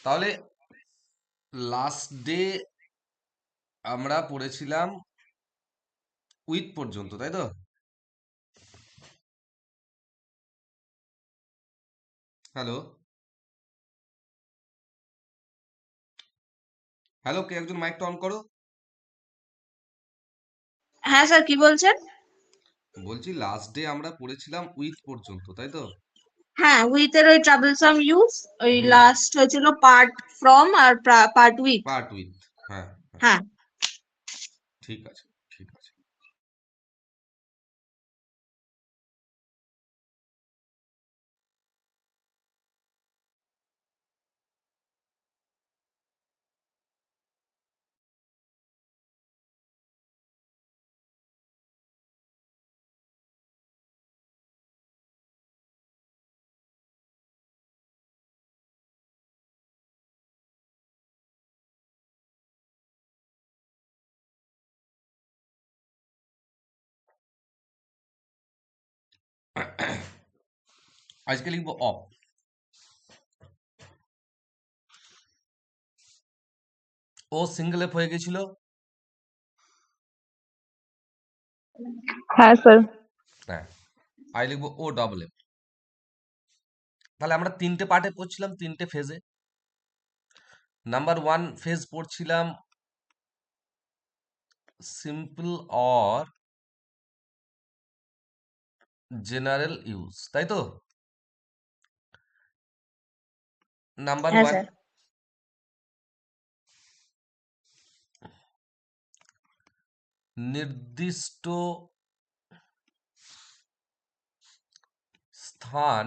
তাহলে last day আমরা পড়েছিলাম উইথ পর্যন্ত, তাই তো? হ্যালো, হ্যালো, কে একজন মাইকটা অন করো। হ্যাঁ স্যার, কি বলছেন? বলছি লাস্ট ডে আমরা পড়েছিলাম উইথ পর্যন্ত, তাই তো? হ্যাঁ, উইথ এর ওই ট্রাভেলসাম ইউজ, ওই হুম। লাস্ট হয়েছিল পার্ট ফ্রম আর পার্ট উইথ। Part with. হ্যাঁ, হ্যাঁ। হ্যাঁ ঠিক আছে, ঠিক আছে। আজকে লিখবো অফ। ও সিঙ্গেল এফ হয়ে গেছিল। হ্যাঁ স্যার। হ্যাঁ, আই লিখবো ও ডবল এফ। তাহলে আমরা তিনটে পার্টে পড়ছিলাম, তিনটে ফেজে। নাম্বার ওয়ান ফেজ পড়ছিলাম সিম্পল অর জেনারেল ইউজ, তাই তো? নাম্বার হ্যাঁ ওয়ান, স্যার। নির্দিষ্ট স্থান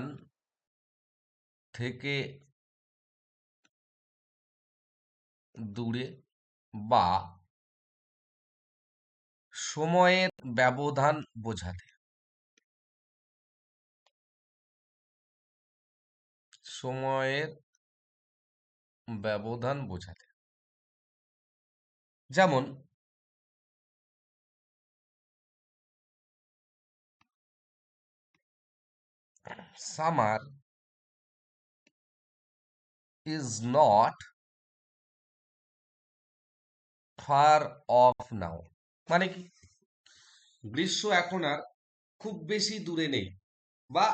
থেকে দূরে বা সময়ের ব্যবধান বোঝাতে। সময়ের ব্যবধান বোঝাতে। যেমন summer is not far off now. মানে কি? গ্রীষ্ম এখন আর খুব বেশি দূরে নেই, বা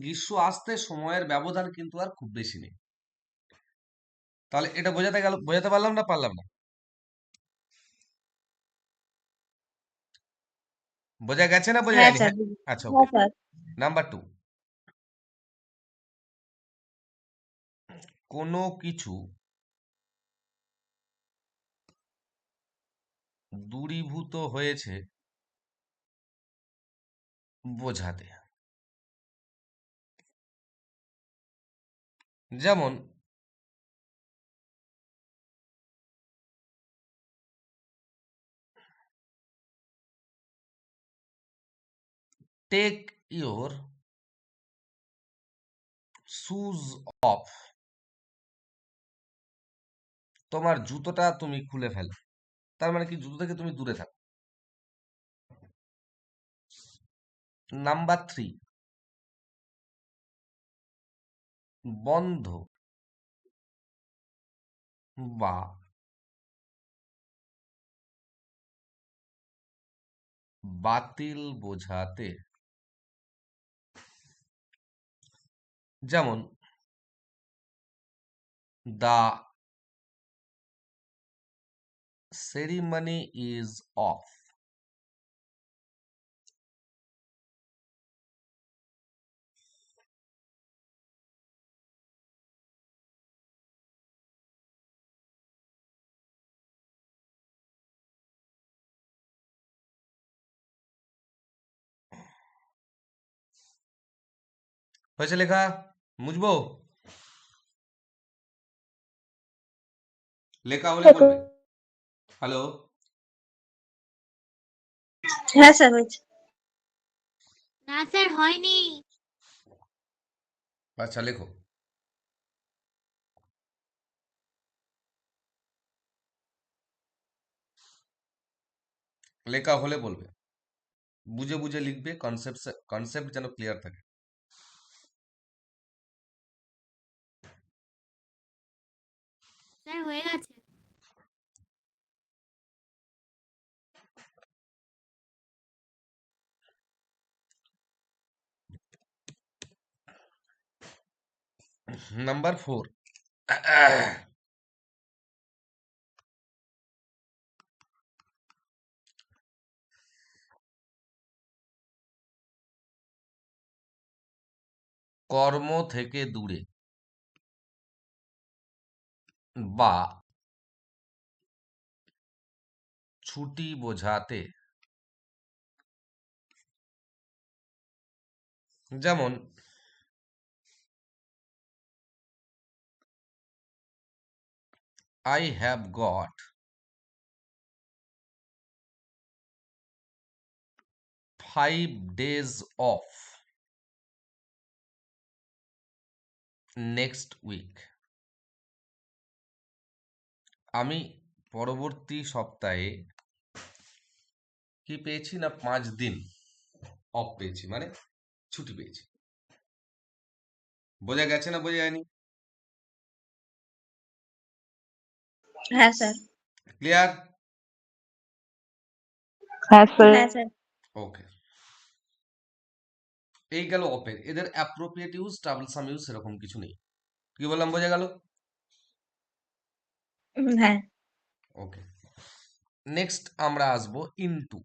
গ্রীষ্ম আসতে সময়ের ব্যবধান কিন্তু আর খুব বেশি নেই। তাহলে এটা বোঝাতে পারলাম না পারলাম না? বোঝা গেছে না বোঝা হ্যাঁ যায়নি? স্যার। হ্যাঁ। আচ্ছা, হ্যাঁ ওকে। স্যার। নাম্বার টু, কোনো কিছু দূরীভূত হয়েছে বোঝাতে। যেমন টেক ইওর শুজ অফ। তোমার জুতোটা তুমি খুলে ফেলো। তার মানে কি? জুতো থেকে তুমি দূরে থাকো। নাম্বার থ্রি, বন্ধ বা বাতিল বোঝাতে। যেমন দা সেরিমনি ইজ অফ। হয়েছে লেখা? মুছবো? লেখা হলে বলবে। হ্যালো, হ্যাঁ স্যার হয়েছে। না স্যার, হয়নি। আচ্ছা লেখো। লেখা হলে বলবে। বুঝে বুঝে লিখবে, কনসেপ্ট যেন ক্লিয়ার থাকে। স্যার হয়ে গেছে। নাম্বার 4, কর্ম থেকে দূরে বা ছুটি বোঝাতে, যেমন I have got 5 days off next week. আমি পরবর্তী সপ্তাহে কি পেয়েছি না 5 দিন অফ পেয়েছি, মানে ছুটি পেয়েছি। বোঝা গেছে না বোঝা যায়নি? হ্যাঁ স্যার। ক্লিয়ার? হ্যাঁ স্যার। ওকে, এই গেল অফের। এদের অ্যাপ্রোপ্রিয়েট ইউজ, ট্রাভেলসাম ইউজ সেরকম কিছু নেই। কি বললাম বোঝা গেল? হ্যাঁ। ওকে, নেক্সট আমরা আসবো into.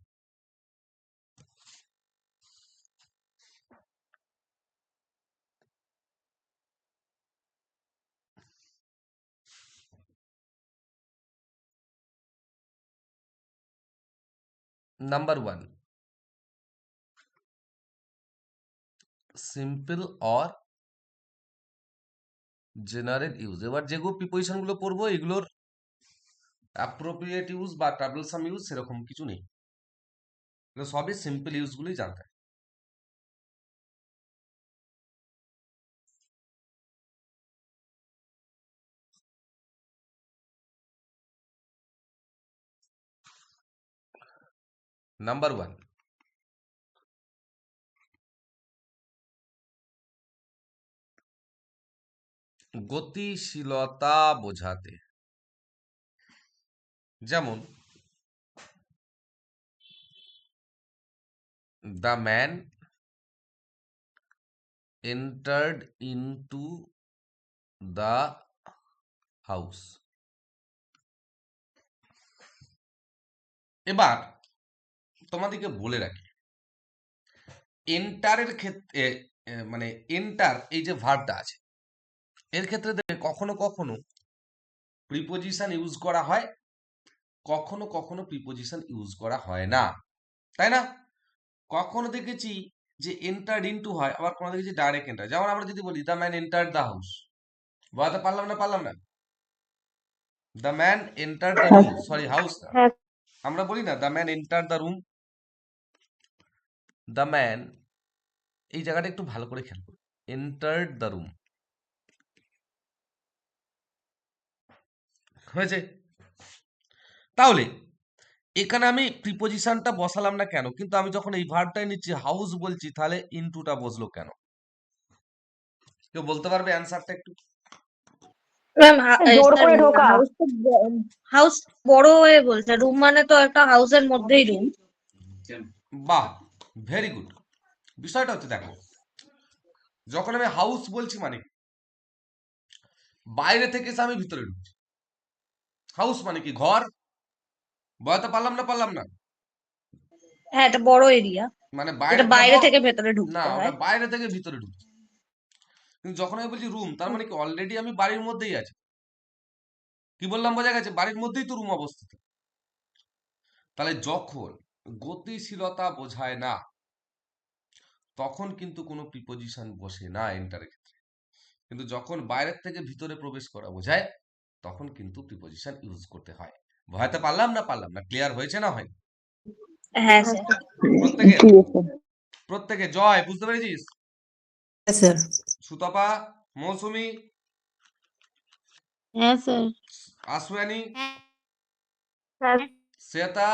Number 1, simple or general use. এবার যেগুলো প্রিপোজিশন গুলো পড়বো এগুলোর অ্যাপ্রোপ্রিয়েট ইউজ বা ট্রাভেলসাম ইউজ সেরকম কিছু নেই, এগুলো সবই সিম্পল ইউজ গুলোই জানতে হয়। নাম্বার 1, গতিশীলতা বোঝাতে, যেমন the man entered into the house. এবার তোমাদেরকে বলে রাখি, এন্টারের ক্ষেত্রে মানে এন্টার এই যে ভার্বটা আছে এর ক্ষেত্রে কখনো কখনো প্রিপোজিশন ইউজ করা হয়, কখনো কখনো প্রিপোজিশন ইউজ করা হয় না, তাই না? কখনো দেখেছি যে এন্টার্ড ইনটু হয়, আবার কোনো দেখেছি ডাইরেক্ট এন্টার। যেমন আমরা যদি বলি the man entered the house, বলাতে পারলাম না? পারলাম না? The man entered the room, sorry house না, আমরা বলি না the man entered the room. The man, এই জায়গাটা একটু ভালো করে খেয়াল করুন, এন্টার্ড দ্য রুম হয়েছে। তাহলে এখানে আমি প্রিপোজিশনটা বসালাম না কেন, কিন্তু আমি যখন এই ভার্বটাই নিচ্ছি হাউস বলছি, তাহলে ইনটুটা বসলো কেন? কেউ বলতে পারবে অ্যান্সারটা একটু? ম্যাম জোর করে ঢোকা। হাউস বড় হয়ে বলছে, রুম মানে তো একটা হাউসের মধ্যেই রুম। বাহ, ভেরি গুড। বিষয়টা হচ্ছে দেখো, যখন আমি হাউস বলছি মানে বাইরে থেকে এসে আমি ভিতরে ঢুকছি। হাউস মানে কি? ঘর। বলতে পারলাম না? পারলাম না? হ্যাঁ, এটা বড় এরিয়া, মানে এটা বাইরে বাইরে থেকে ভেতরে না, ঢুকতে ওটা হয়। বাইরে থেকে ভিতরে ঢুকছি। কিন্তু যখন আমি বলছি রুম, তার মানে কি অলরেডি আমি বাড়ির মধ্যেই আছি। কি বললাম বোঝা গেছে? বাড়ির মধ্যেই তো রুম অবস্থিত। তাহলে যখন গতিশীলতা বোঝায় না, তখন কিন্তু কোনো প্রিপোজিশন বসে না এন্টারের ক্ষেত্রে। কিন্তু যখন বাইরের থেকে ভিতরে প্রবেশ করা বোঝায়, তখন কিন্তু প্রিপোজিশন ইউজ করতে হয়। বোঝাতে পারলাম না? পারলাম না? ক্লিয়ার হয়েছে না হয়নি? হ্যাঁ স্যার। প্রত্যেকে প্রত্যেকে জয়, বুঝতে পেরেছিস? স্যার। সুতপা, মৌসুমী, হ্যাঁ স্যার। আসওয়ানি, হ্যাঁ শ্বেতা,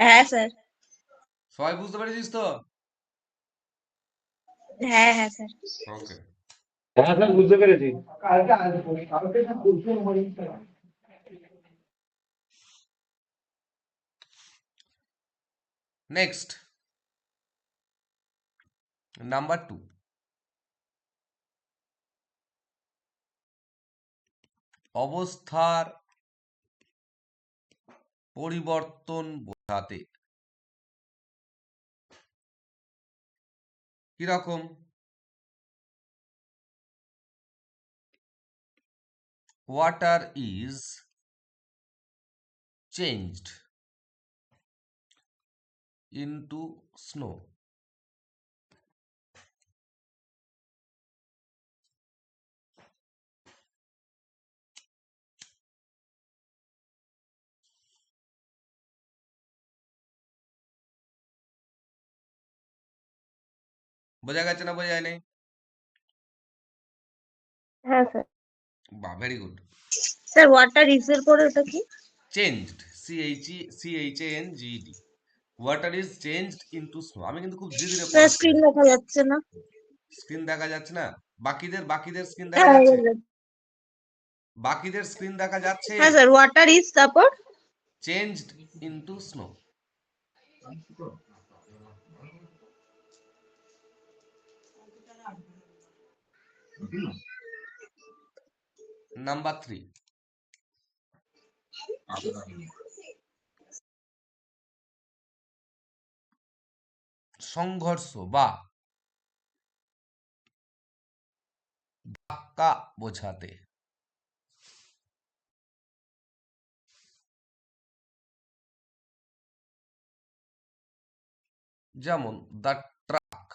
হ্যাঁ স্যার। সবাই বুঝতে পেরেছিস তো? হ্যাঁ হ্যাঁ স্যার। ওকে। হ্যাঁ স্যার বুঝতে পেরেছি। নেক্সট নাম্বার 2, অবস্থার পরিবর্তন বোঝাতে কিরকম? Water is changed into snow. বোঝা গেছে না বোঝা যায় নাই? হ্যাঁ স্যার। বাহ, very good. Sir water is এর পরে ওটা কি? Changed, CHANGED, water is changed into snow. আমি কিন্তু খুব ধীরে ধীরে স্যার পড়াচ্ছি। স্ক্রিন দেখা যাচ্ছে না। স্ক্রিন দেখা যাচ্ছে না? বাকিদের স্ক্রিন দেখা হ্যাঁ যাচ্ছে? বাকিদের স্ক্রিন দেখা যাচ্ছে? হ্যাঁ স্যার ওয়াটার ইজ তারপর চেঞ্জড ইনটু স্নো। নাম্বার 3, সংঘর্ষ বা ধাক্কা বোঝাতে। যেমন the truck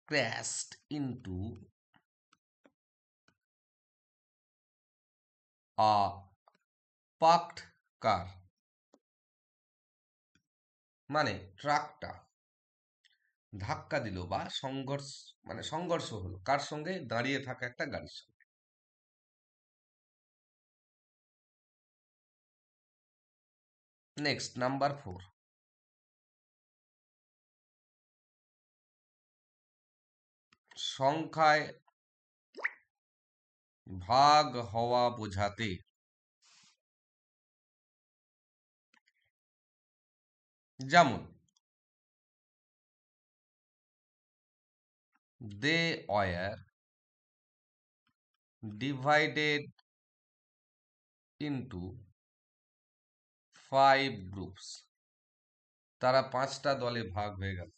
crashed into a parked car, মানে ট্রাকটা ধাক্কা দিল বা সংঘর্ষ হলো কার সঙ্গে? দাঁড়িয়ে থাকা একটা গাড়ির সঙ্গে। নেক্সট নাম্বার 4, সংখ্যায় ভাগ হওয়া বোঝাতে। যেমন they were divided into 5 groups, তারা 5টা দলে ভাগ হয়ে গেল।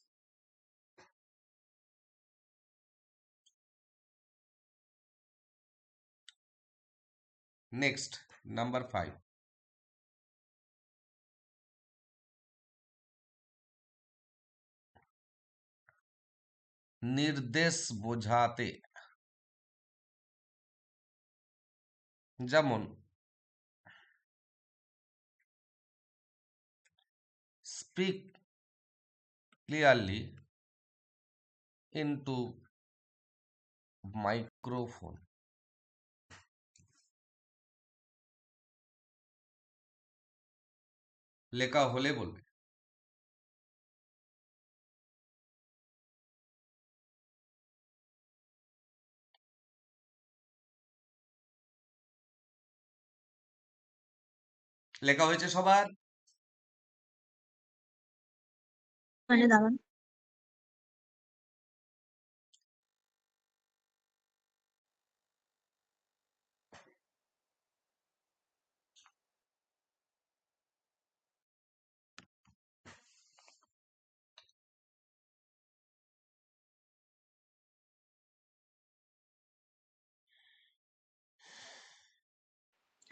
নেক্সট নাম্বার 5, নির্দেশ বোঝাতে। যেমন স্পিক ক্লিয়ারলি ইনটু মাইক্রোফোন। লেখা হলে বলবে। লেখা হয়েছে সবার? মানে দাঁড়ান।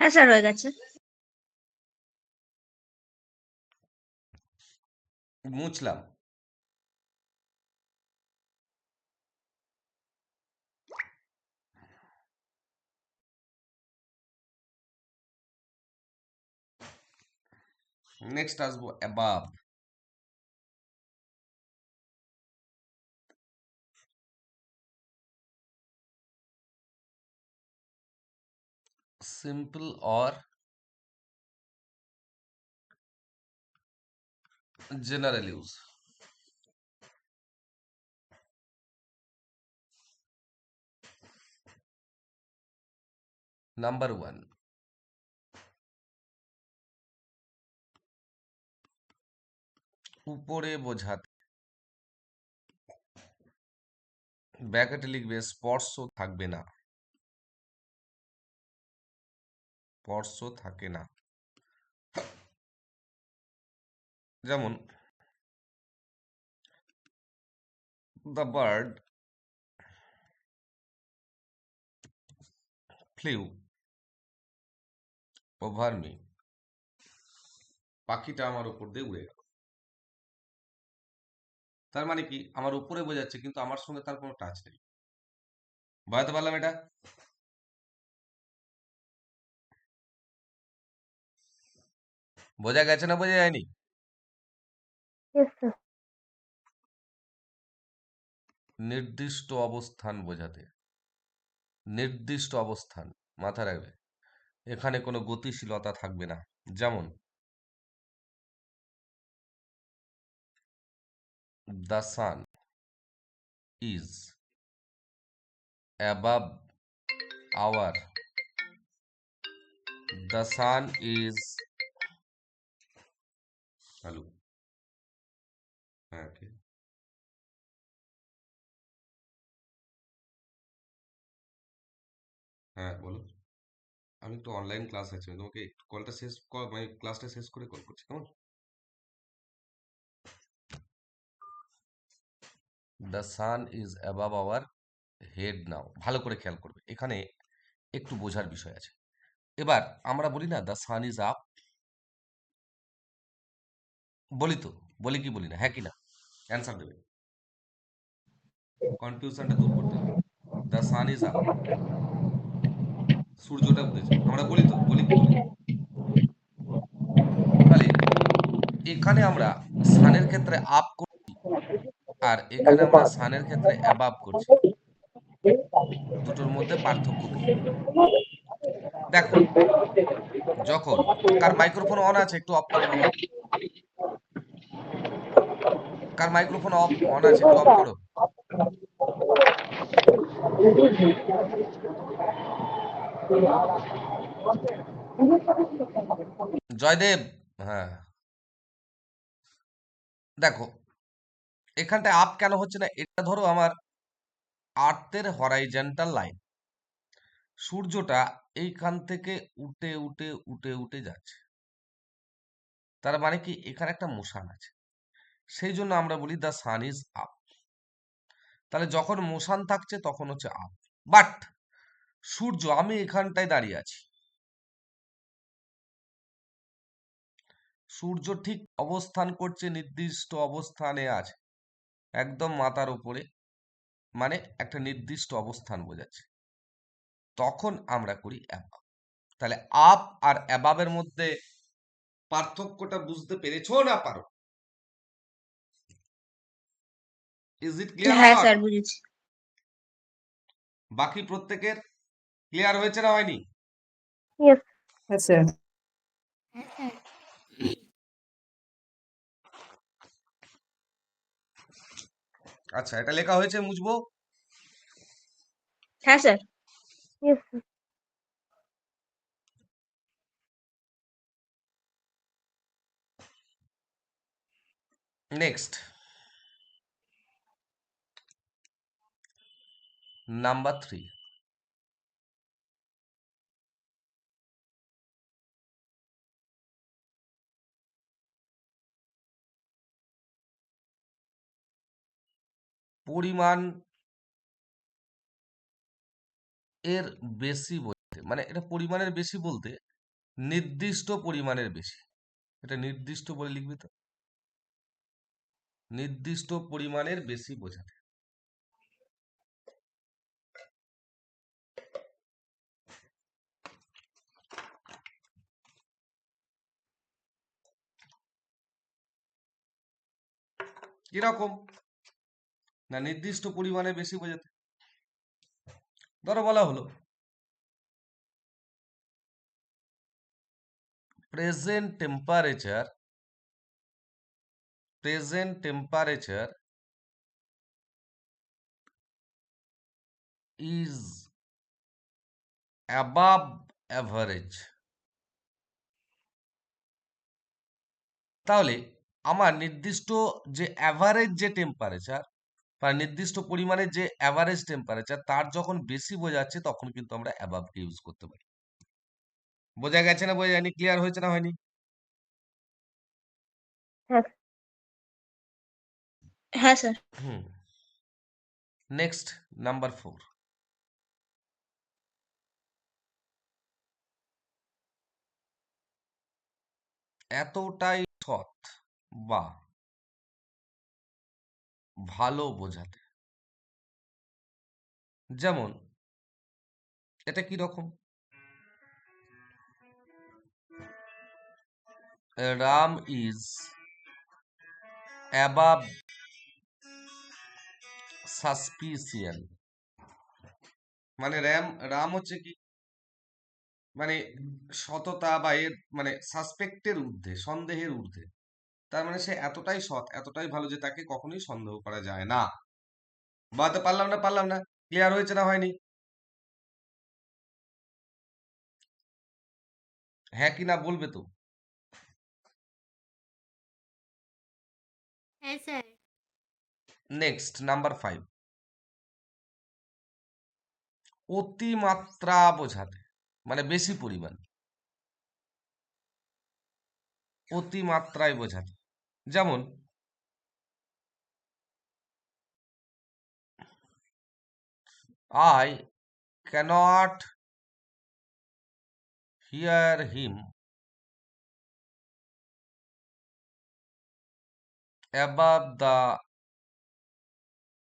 হ্যাঁ স্যার হয়ে গেছে। মুছলাম। নেক্সট আসবো above. Simple or general use. Number 1, উপরে বোঝাতে ব্র্যাকেটে লিখবে স্পর্শ থাকবে না, স্পর্শ থাকে না। যেমন the bird flew over me, পাখিটা আমার উপর দিয়ে উড়ে গেল। তার মানে কি, আমার উপরে বোঝাচ্ছে কিন্তু আমার সঙ্গে তার কোনো টাচ নেই। বোঝাতে পারলাম এটা? বোঝা গেছে না বোঝা যায়নি? Yes, sir. নির্দিষ্ট অবস্থান বোঝাতে, নির্দিষ্ট অবস্থান, মাথা রাখবে, এখানে কোনো গতিশীলতা থাকবে না। যেমন the sun is above our, the sun is, hello, হ্যাঁ কে? হ্যাঁ বলো। আমি একটু অনলাইন ক্লাস আছে, আমি তোমাকে একটু কলটা শেষ মানে ক্লাসটা শেষ করে কল করছি, কেমন? The sun is above our head now, ভালো করে খেয়াল করবে, এখানে একটু বোঝার বিষয় আছে। এবার আমরা বলি না দ্য সান ইজ আপ, বলি তো, বলি কি বলি না, হ্যাঁ কি না? অ্যান্সার দেবে, কনফিউশনটা দূর করতে হবে। দ্য সান ইজ আপ, সূর্যটা উঠেছে, আমরা বলি তো, বলি কি বলি না? তাহলে এখানে আমরা সানের ক্ষেত্রে আপ করছি, আর এখানে আমরা সানের ক্ষেত্রে অ্যাবাভ করছি, দুটোর মধ্যে পার্থক্য কি? দেখো, যখন কার মাইক্রোফোন অন আছে একটু অফ করো বাবা, কার মাইক্রোফোন অফ অন আছে একটু অফ করো। জয়দেব, হ্যাঁ। দেখো এখানটায় আপ কেন হচ্ছে না, এটা ধরো আমার আর্থের হরাইজন্টাল লাইন, সূর্যটা এইখান থেকে উঠে উঠে উঠে উঠে যাচ্ছে, তার মানে কি এখানে একটা মোশন আছে, সেই জন্য আমরা বলি দ্য সান ইজ আপ। তাহলে যখন মোশন থাকছে তখন হচ্ছে আপ। বাট সূর্য, আমি এখানটায় দাঁড়িয়ে আছি, সূর্য ঠিক অবস্থান করছে, নির্দিষ্ট অবস্থানে আছে, একদম মাথার উপরে, মানে একটা নির্দিষ্ট অবস্থান বোঝাচ্ছে, তখন আমরা করি অ্যাবাব। তাহলে আপ আর অ্যাবাবের মধ্যে পার্থক্যটা বুঝতে পেরেছো না পারো? Is it clear? হ্যাঁ স্যার, বুঝেছি। বাকি প্রত্যেকের ক্লিয়ার হয়েছে না হয়নি? Yes. Yes, sir. আচ্ছা, এটা লেখা হয়েছে, মুছবো? হ্যাঁ sir. Yes, sir. Next, number 3, পরিমাণ এর বেশি বলতে, মানে এটা পরিমাণের বেশি বলতে নির্দিষ্ট পরিমাণের বেশি, এটা নির্দিষ্ট বলে লিখবি তো, নির্দিষ্ট পরিমাণের বেশি বোঝাতে। কিরকম না, নির্দিষ্ট পরিমাণে বেশি বোঝাতে, ধরো বলা হলো present temperature, present temperature is above average. তাহলে আমার নির্দিষ্ট যে অ্যাভারেজ যে টেম্পারেচার বা নির্দিষ্ট পরিমাণে যে অ্যাভারেজ টেম্পারেচার তার যখন বেশি বোঝাচ্ছে তখন কিন্তু আমরা অ্যাবাভকে ইউজ করতে পারি। বোঝা গেছে না বোঝা যায়নি? ক্লিয়ার হয়েছে না হয়নি? হ্যাঁ হ্যাঁ স্যার। হুম। Next number 4। এতটাই সৎ বা ভালো বোঝাতে। যেমন এটা কি রকম? Ram is above suspicion. মানে রাম হচ্ছে কি, মানে সততা বা এর মানে সাসপেক্টের ঊর্ধ্বে, সন্দেহের ঊর্ধ্বে। তার মানে সে এতটাই সৎ, এতটাই ভালো যে তাকে কখনোই সন্দেহ করা যায় না। বলতে পারলাম না ক্লিয়ার হয়েছে না হয়নি? হ্যাঁ কি না বলবে তো। হ্যাঁ স্যার। Next number 5। অতিমাত্রা বোঝাতে, মানে বেশি পরিমাণ, অতিমাত্রায় বোঝাতে। যেমন I cannot hear him above the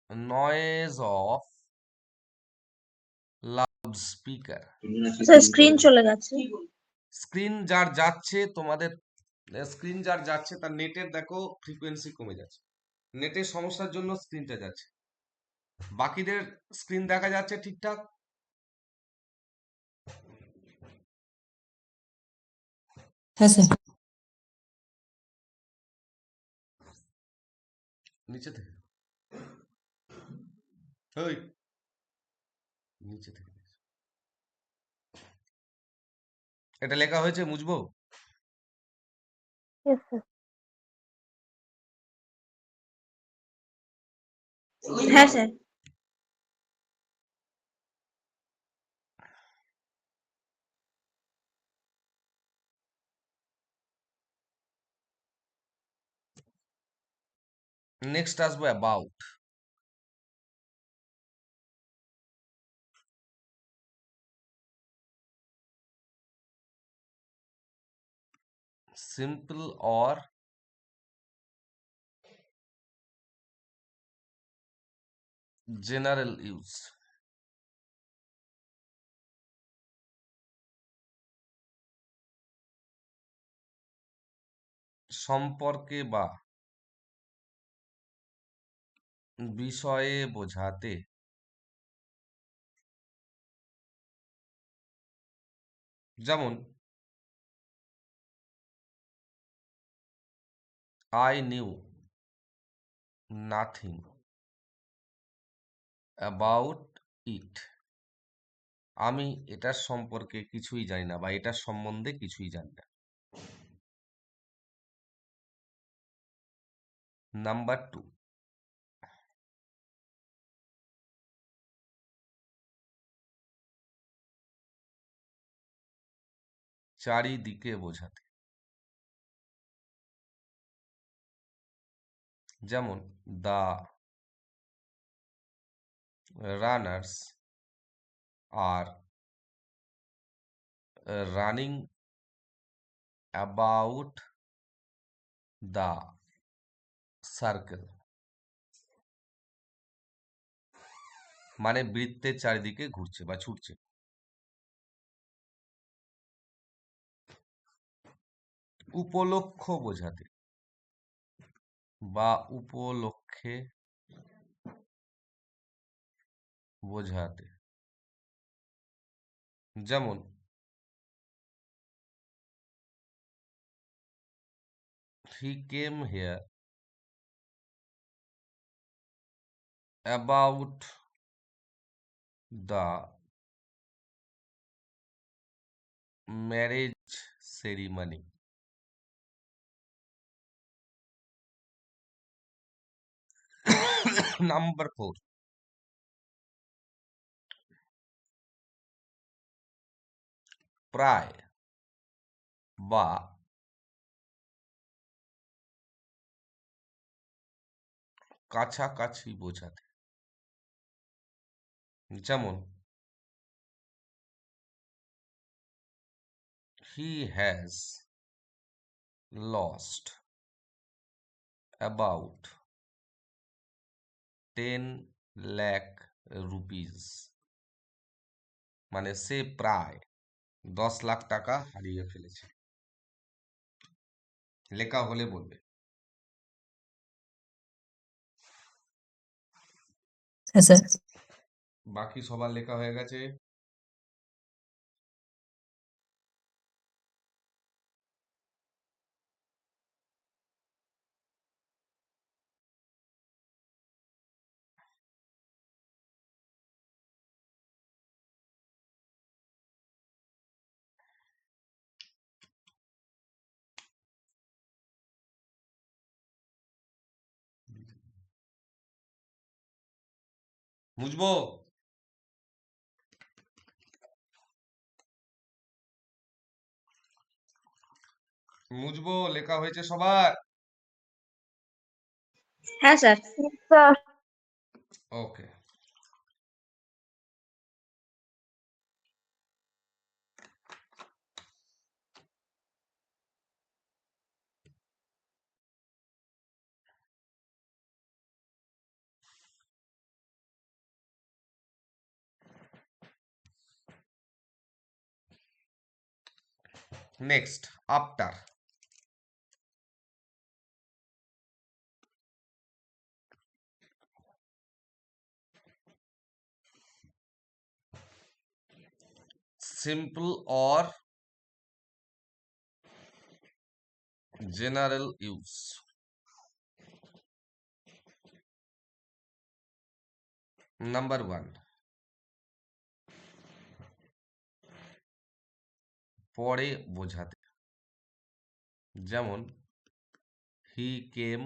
noise of loudspeaker. Sir screen চলে গেছে। স্ক্রিন যার যাচ্ছে তোমাদের, স্ক্রিন যার যাচ্ছে তার নেটের দেখো ফ্রিকোয়েন্সি কমে যাচ্ছে। নেটের সমস্যার জন্য স্ক্রিনটা যাচ্ছে। বাকিদের স্ক্রিন দেখা যাচ্ছে ঠিকঠাক? হ্যাঁ স্যার। নিচে থেকে ওই নিচে থেকে এটা লেখা হয়েছে, মুছবো? ইয়েস স্যার হ্যাঁ স্যার। নেক্সট আসবো about. Simple or general use. সম্পর্কে বা বিষয়ে বোঝাতে। যেমন I knew nothing about it. আমি এটার সম্পর্কে কিছুই জানি না বা এটার সম্বন্ধে কিছুই জানি না। নাম্বার 2। চারিদিকে বোঝাতে। যেমন the runners are running about the circle. মানে বৃত্তের চারিদিকে ঘুরছে বা ছুটছে। উপলক্ষ বোঝাতে বা উপলক্ষে বোঝাতে। যেমন he came here about the marriage ceremony. Number 4, প্রায় বা কাছাকাছি বোঝাতে। যেমন he has lost about 10 lakh rupees, মানে সে প্রায় 10 লাখ টাকা হারিয়ে ফেলেছে। লেখা হলে বলবে। হ্যাঁ স্যার। বাকি সবার লেখা হয়ে গেছে? বুঝবো? মুছবো? লেখা হয়েছে সবার? হ্যাঁ sir. Yes, sir. Okay. Next, after. Simple or general use. Number 1, পরে বোঝাতে। যেমন হি কেম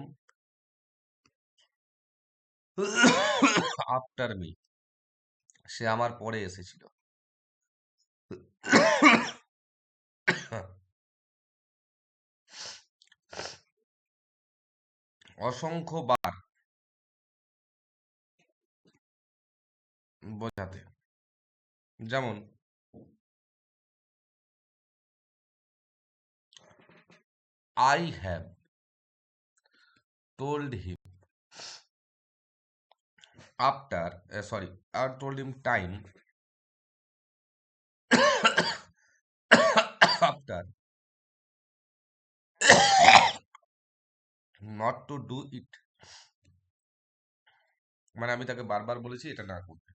আফটার মি, সে আমার পরে এসেছিল। অসংখ্য বার বোঝাতে। যেমন I have told him after, sorry, I told him time after not to do it, মানে আমি তাকে বারবার বলেছি এটা না করতে।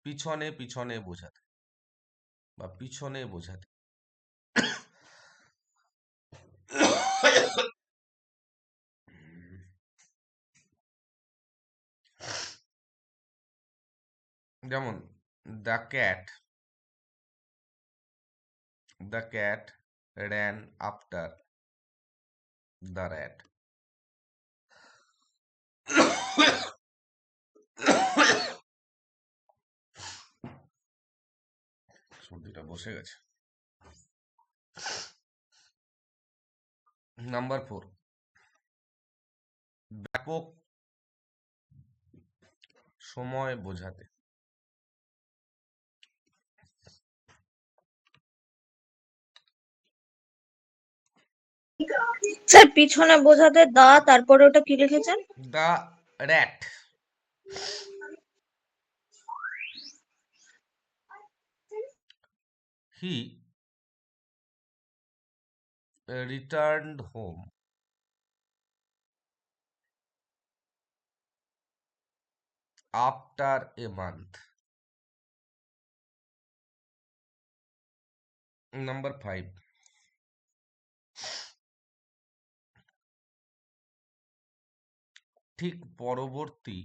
পিছনে পিছনে বোঝাতে বা পিছনে বোঝাতে। যেমন the cat ran after the rat. সর্দিটা বসে গেছে। নাম্বার 4, ব্যাপক সময় বোঝাতে। স্যার পিছনে বোঝাতে দা, তারপরে ওটা কি লিখেছেন? The rat, he returned home after a month. Number 5, ঠিক পরবর্তী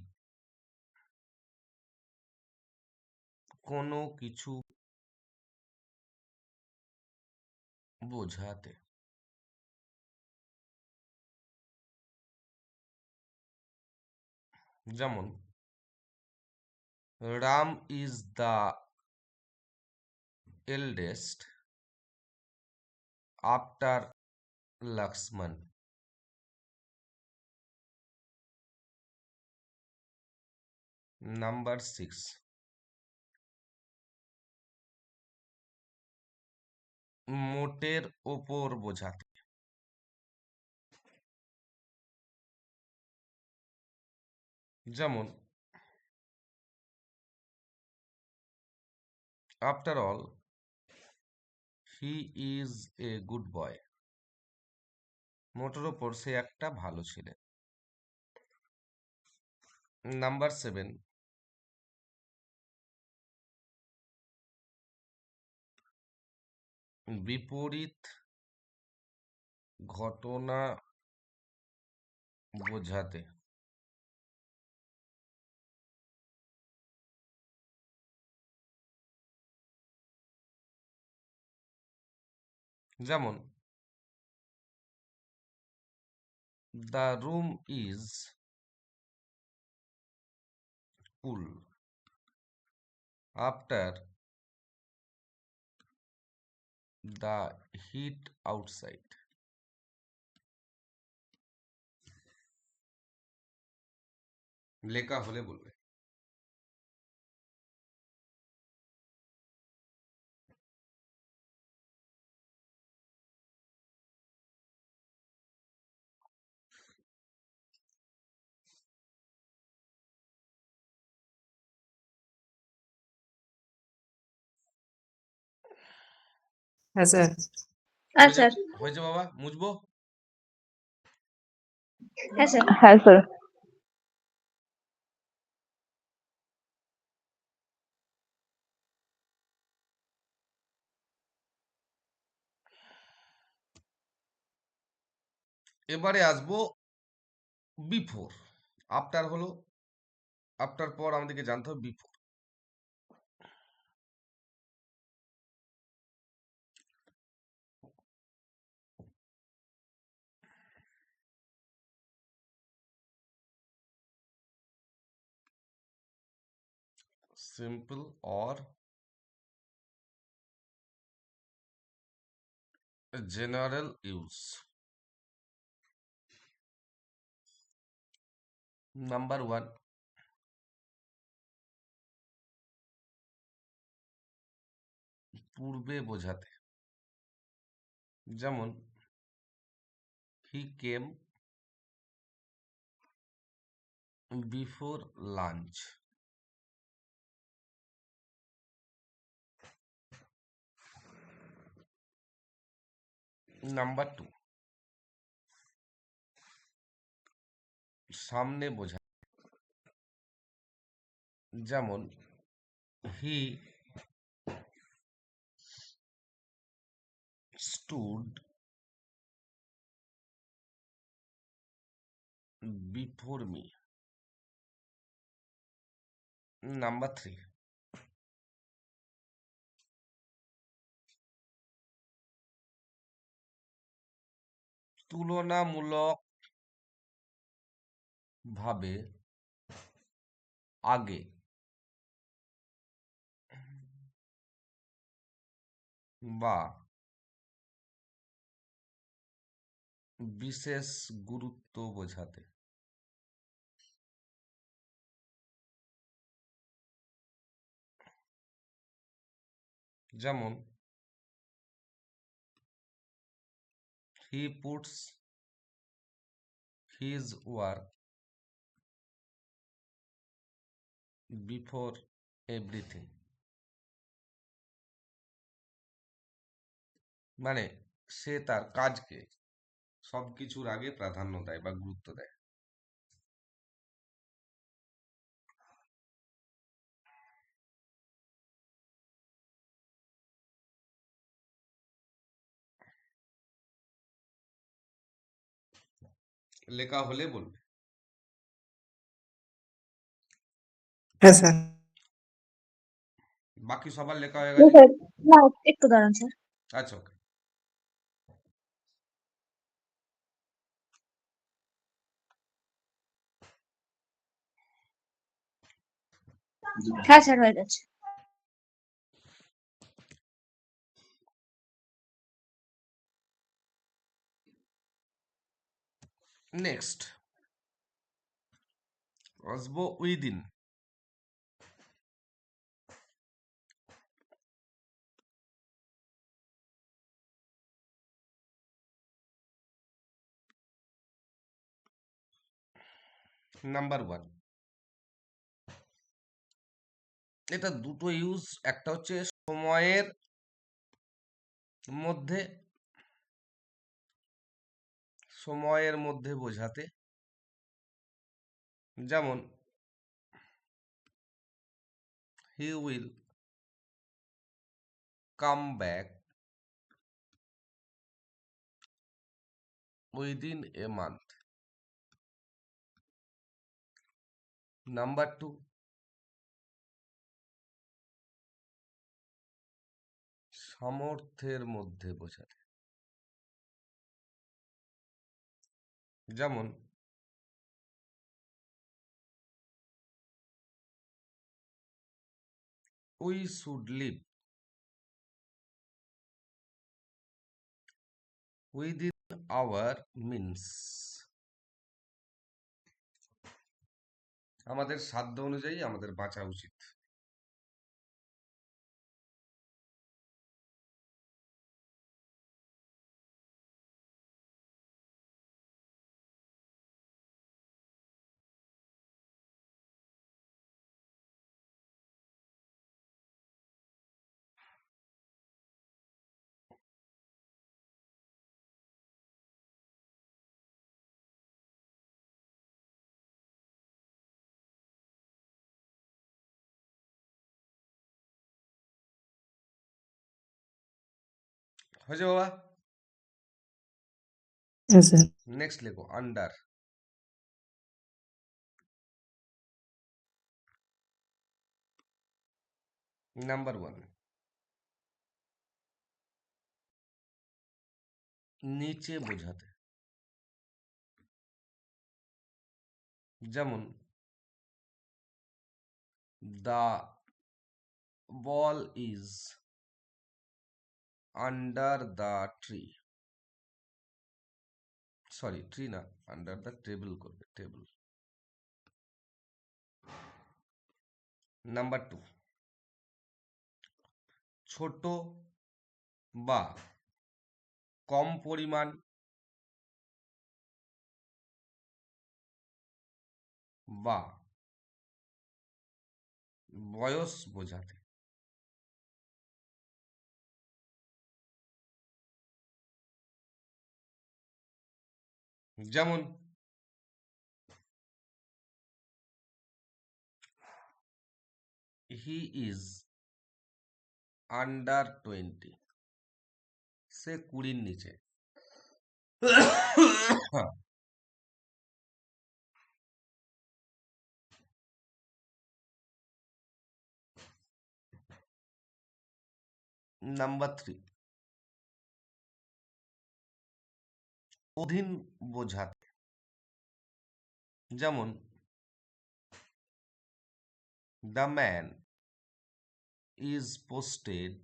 কোনো কিছু বোঝাতে। যেমন Ram is the eldest after Lakshman. Number 6, মোটের ওপর বোঝাতে। যেমন after all he is a good boy. মোটের ওপর সে একটা ভালো ছেলে। নাম্বার 7, বিপরীত ঘটনা বোঝাতে। যেমন the room is cool after the heat outside. লেখা হলে বলবে। হ্যাঁ স্যার। হ্যাঁ স্যার। হয়েছে বাবা, মুছবো? হ্যাঁ স্যার। হ্যাঁ স্যার। এবারে আসবো বিফোর। আফটার হলো, আফটার পর আমাদেরকে জানতে হবে before. Simple or general use. Number 1, পূর্বে বোঝাতে। যেমন হি কেম বিফোর লাঞ্চ। নাম্বার 2, সামনে বোঝাতে। যেমন হি স্টুড বিফোর মি। নাম্বার 3, তুলনামূলক ভাবে আগে বা বিশেষ গুরুত্ব বোঝাতে। যেমন he puts his work before everything. মানে সে তার কাজকে সবকিছুর আগে প্রাধান্য দেয় বা গুরুত্ব দেয়। লেখা হলে বলবে। হ্যাঁ স্যার। বাকি সবার লেখা হয়ে না গেছে? স্যার, না একটু দাঁড়ান স্যার। আচ্ছা, ওকে। হ্যাঁ স্যার, হয়ে গেছে। নেক্সট আসবো উইদিন। নাম্বার 1, এটা দুটো ইউজ, একটা হচ্ছে সময়ের মধ্যে, বোঝাতে, যেমন he will come back within a month. Number 2, সামর্থ্যের মধ্যে বোঝাতে, যেমন we should live within our means, আমাদের সাধ্য অনুযায়ী আমাদের বাঁচা উচিত। হয়েছে বাবা? Yes, sir. নেক্সট লেখো আন্ডার। নাম্বার 1, নিচে বোঝাতে, যেমন the ball is under the tree, sorry tree না, আন্ডার দ্য টেবিল করবে, টেবিল। নাম্বার 2, ছোট বা কম পরিমাণ বা বয়স বোঝাতে, যেমন হি ইজ আন্ডার 20, সে 20-র নিচে। নাম্বার 3, অধীন বোঝাতে, যেমন the man is posted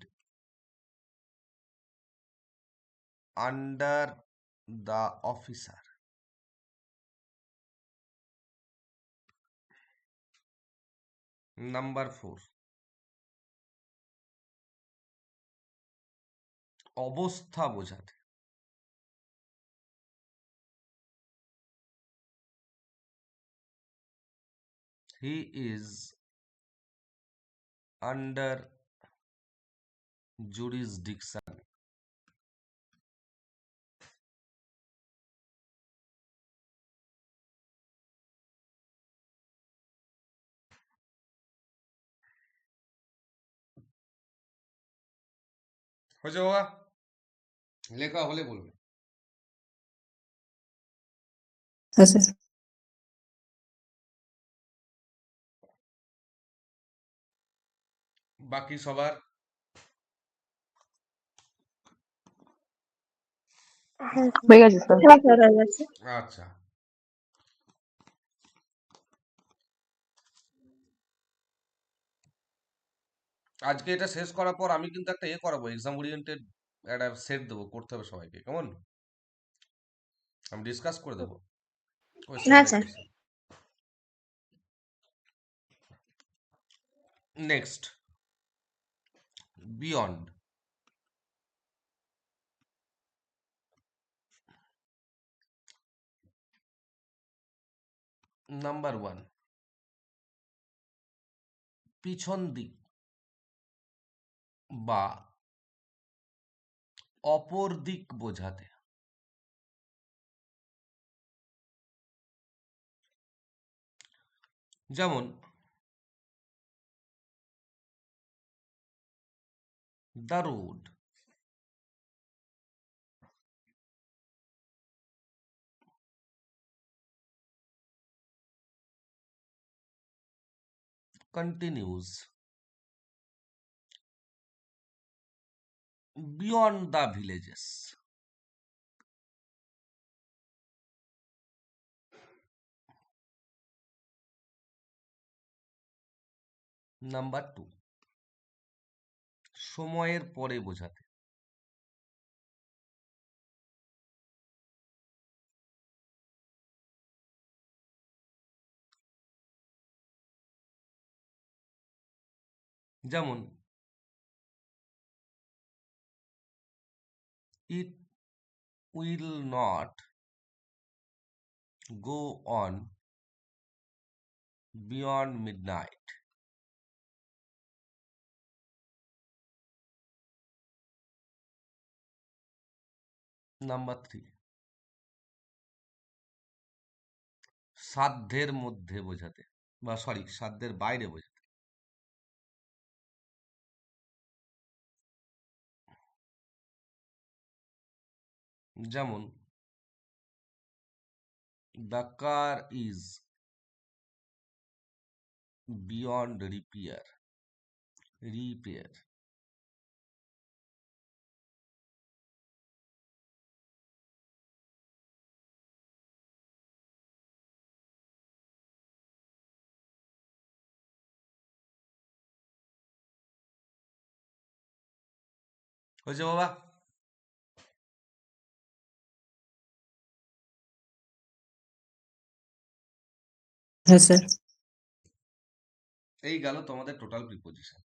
under the officer. Number 4, অবস্থা বোঝাতে, হি ইজ আন্ডার জুরিসডিকশন। হয়েছে বাবা? লেখা হলে বলবে। Yes, sir. বাকি সবার হ্যাঁ হয়ে গেছে স্যার। হ্যাঁ স্যার হয়ে গেছে। আচ্ছা, আজকে এটা শেষ করার পর আমি কিন্তু একটা করাবো, এক্সাম ওরিয়েন্টেড একটা সেট দেবো, করতে হবে সবাইকে, কেমন? আমি ডিসকাস করে দেবো কোয়েশ্চেন হ্যাঁ bye sir. Question. Next, beyond. Number 1, পিছন দিক বা অপর দিক বোঝাতে। যেমন the road, continues beyond the villages. Number 2, সময়ের পরে বোঝাতে। যেমন it will not go on beyond midnight. Number 3, সাধ্যের মধ্যে বোঝাতে, বা সরি, সাধ্যের বাইরে বোঝাতে। যেমন the car is beyond repair. হয়েছে বাবা? হ্যাঁ স্যার। এই গেল তোমাদের টোটাল প্রিপোজিশন।